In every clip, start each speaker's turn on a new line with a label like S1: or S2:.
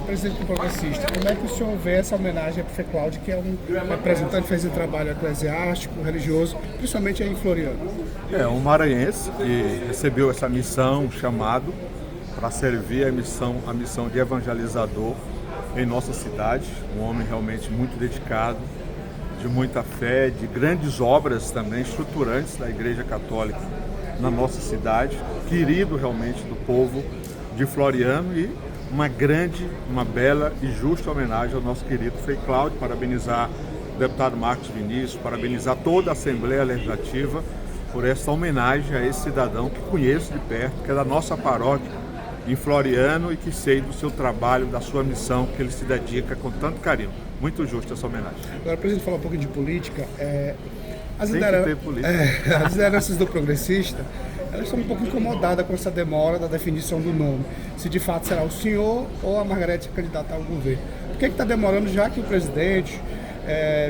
S1: presidente do Progressista, como é que o senhor vê essa homenagem a Prefeito Cláudio, que é um representante, fez um trabalho eclesiástico, religioso, principalmente aí em Floriano?
S2: É um maranhense que recebeu essa missão, um chamado para servir a missão de evangelizador em nossa cidade. Um homem realmente muito dedicado, de muita fé, de grandes obras também estruturantes da Igreja Católica na nossa cidade, querido realmente do povo de Floriano, e uma bela e justa homenagem ao nosso querido Frei Cláudio. Parabenizar o deputado Marcos Vinícius, parabenizar toda a Assembleia Legislativa por essa homenagem a esse cidadão que conheço de perto, que é da nossa paróquia em Floriano e que sei do seu trabalho, da sua missão, que ele se dedica com tanto carinho. Muito justa essa homenagem.
S1: Agora, para a gente falar um pouquinho de política, as lideranças do Progressista, elas estão um pouco incomodadas com essa demora da definição do nome. Se de fato será o senhor ou a Margarete candidata ao governo. Por que está demorando, já que o presidente,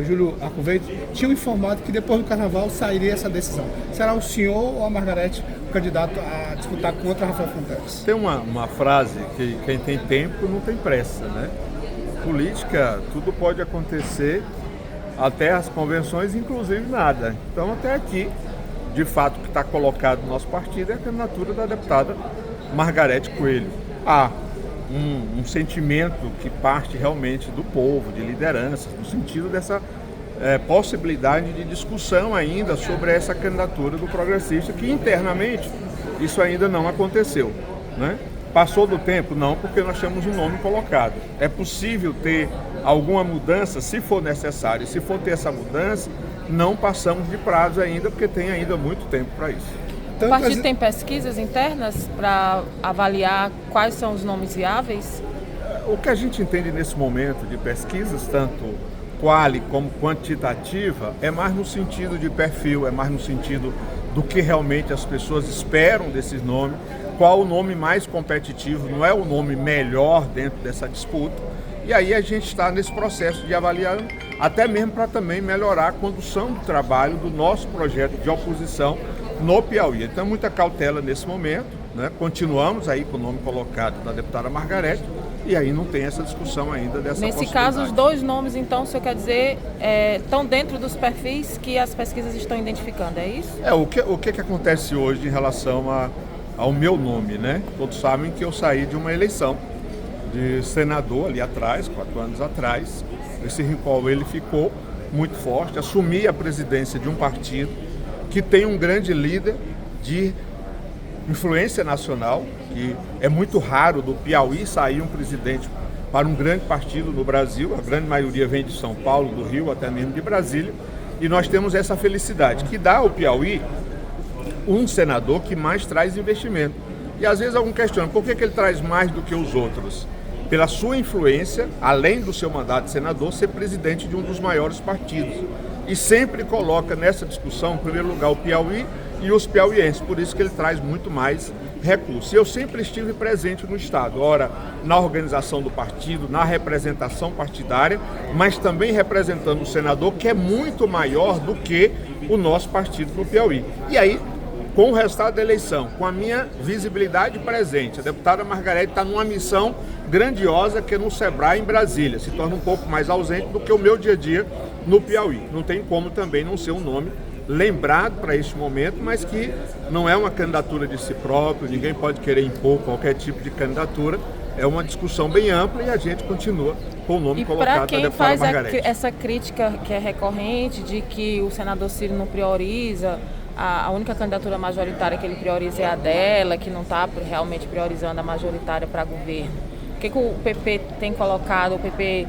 S1: Júlio Arcoveito, tinha informado que depois do Carnaval sairia essa decisão? Será o senhor ou a Margarete o candidato a disputar contra Rafael Fonteles?
S2: Tem uma frase que quem tem tempo não tem pressa, né? Política, tudo pode acontecer, até as convenções, inclusive nada. Então, até aqui, de fato, o que está colocado no nosso partido é a candidatura da deputada Margarete Coelho. Há um sentimento que parte realmente do povo, de lideranças, no sentido dessa possibilidade de discussão ainda sobre essa candidatura do Progressista, que internamente isso ainda não aconteceu, né? Passou do tempo? Não, porque nós temos um nome colocado. É possível ter alguma mudança, se for necessário. Se for ter essa mudança, não passamos de prazo ainda, porque tem ainda muito tempo para isso.
S3: O partido tem pesquisas internas para avaliar quais são os nomes viáveis?
S2: O que a gente entende nesse momento de pesquisas, tanto quali como quantitativa, é mais no sentido de perfil, é mais no sentido do que realmente as pessoas esperam desses nomes, qual o nome mais competitivo, não é o nome melhor dentro dessa disputa. E aí a gente está nesse processo de avaliar, até mesmo para também melhorar a condução do trabalho do nosso projeto de oposição no Piauí. Então, muita cautela nesse momento, né? Continuamos aí com o nome colocado da deputada Margarete, e aí não tem essa discussão ainda dessa possibilidade.
S3: Nesse caso, os dois nomes, então, o senhor quer dizer, estão dentro dos perfis que as pesquisas estão identificando, é isso?
S2: O que acontece hoje em relação ao meu nome, né? Todos sabem que eu saí de uma eleição de senador ali atrás, 4 anos atrás, esse qual ele ficou muito forte, assumi a presidência de um partido que tem um grande líder de influência nacional, que é muito raro do Piauí sair um presidente para um grande partido no Brasil, a grande maioria vem de São Paulo, do Rio, até mesmo de Brasília, e nós temos essa felicidade, que dá ao Piauí um senador que mais traz investimento. E às vezes algum questiona, por que ele traz mais do que os outros? Pela sua influência, além do seu mandato de senador, ser presidente de um dos maiores partidos. E sempre coloca nessa discussão, em primeiro lugar, o Piauí e os piauienses. Por isso que ele traz muito mais recursos. Eu sempre estive presente no Estado, ora na organização do partido, na representação partidária, mas também representando o senador, que é muito maior do que o nosso partido no Piauí. E aí, com o resultado da eleição, com a minha visibilidade presente, a deputada Margarete está numa missão grandiosa que é no Sebrae em Brasília, se torna um pouco mais ausente do que o meu dia a dia no Piauí. Não tem como também não ser um nome lembrado para este momento, mas que não é uma candidatura de si próprio, ninguém pode querer impor qualquer tipo de candidatura, é uma discussão bem ampla e a gente continua com o nome colocado da deputada Margarete.
S3: E para quem faz essa crítica que é recorrente de que o senador Ciro não prioriza, a única candidatura majoritária que ele prioriza é a dela, que não está realmente priorizando a majoritária para governo. O que o PP tem colocado? O PP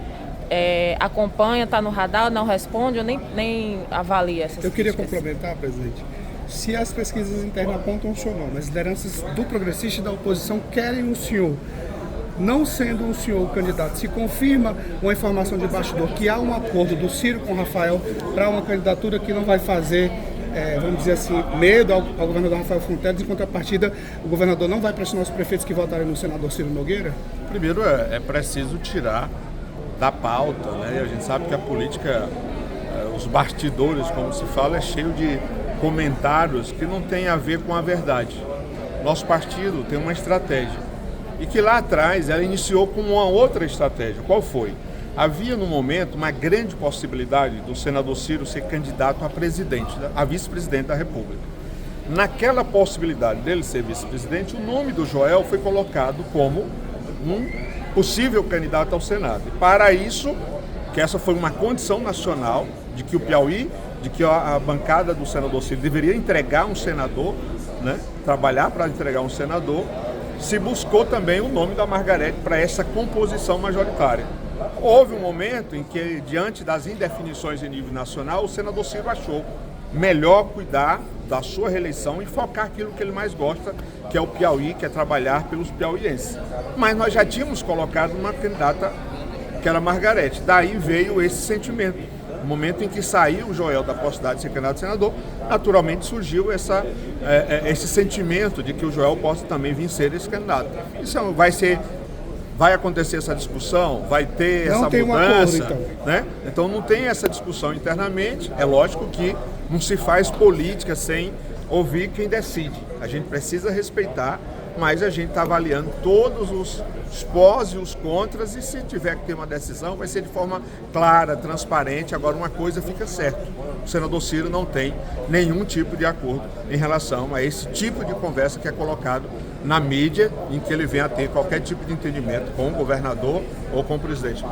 S3: acompanha, está no radar, não responde ou nem avalia essas
S1: Eu queria
S3: críticas?
S1: complementar, presidente. Se as pesquisas internas apontam o seu nome, as lideranças do Progressista e da oposição querem o senhor, não sendo o senhor o candidato, se confirma uma informação de bastidor que há um acordo do Ciro com o Rafael para uma candidatura que não vai fazer, vamos dizer assim, medo ao governador Rafael Fonteles, em contrapartida, o governador não vai pressionar os prefeitos que votarem no senador Ciro Nogueira?
S2: Primeiro, é preciso tirar da pauta, né? E a gente sabe que a política, os bastidores, como se fala, é cheio de comentários que não tem a ver com a verdade. Nosso partido tem uma estratégia. e que lá atrás ela iniciou com uma outra estratégia. Qual foi? Havia no momento uma grande possibilidade do senador Ciro ser candidato a presidente, a vice-presidente da República. Naquela possibilidade dele ser vice-presidente, o nome do Joel foi colocado como um possível candidato ao Senado. E para isso, que essa foi uma condição nacional de que o Piauí, de que a bancada do senador Ciro deveria entregar um senador, né, trabalhar para entregar um senador, se buscou também o nome da Margarete para essa composição majoritária. Houve um momento em que, diante das indefinições em nível nacional, o senador Ciro achou melhor cuidar da sua reeleição e focar aquilo que ele mais gosta, que é o Piauí, que é trabalhar pelos piauienses. Mas nós já tínhamos colocado uma candidata que era a Margarete. Daí veio esse sentimento. No momento em que saiu o Joel da possibilidade de ser candidato a senador, naturalmente surgiu esse sentimento de que o Joel possa também vir ser esse candidato. Isso vai acontecer essa discussão, vai ter essa mudança,
S1: um acordo, então.
S2: Né? Então não tem essa discussão internamente. É lógico que não se faz política sem ouvir quem decide. A gente precisa respeitar, mas a gente está avaliando todos os pós e os contras, e se tiver que ter uma decisão, vai ser de forma clara, transparente. Agora, uma coisa fica certa: o senador Ciro não tem nenhum tipo de acordo em relação a esse tipo de conversa que é colocado na mídia, em que ele venha a ter qualquer tipo de entendimento com o governador ou com o presidente.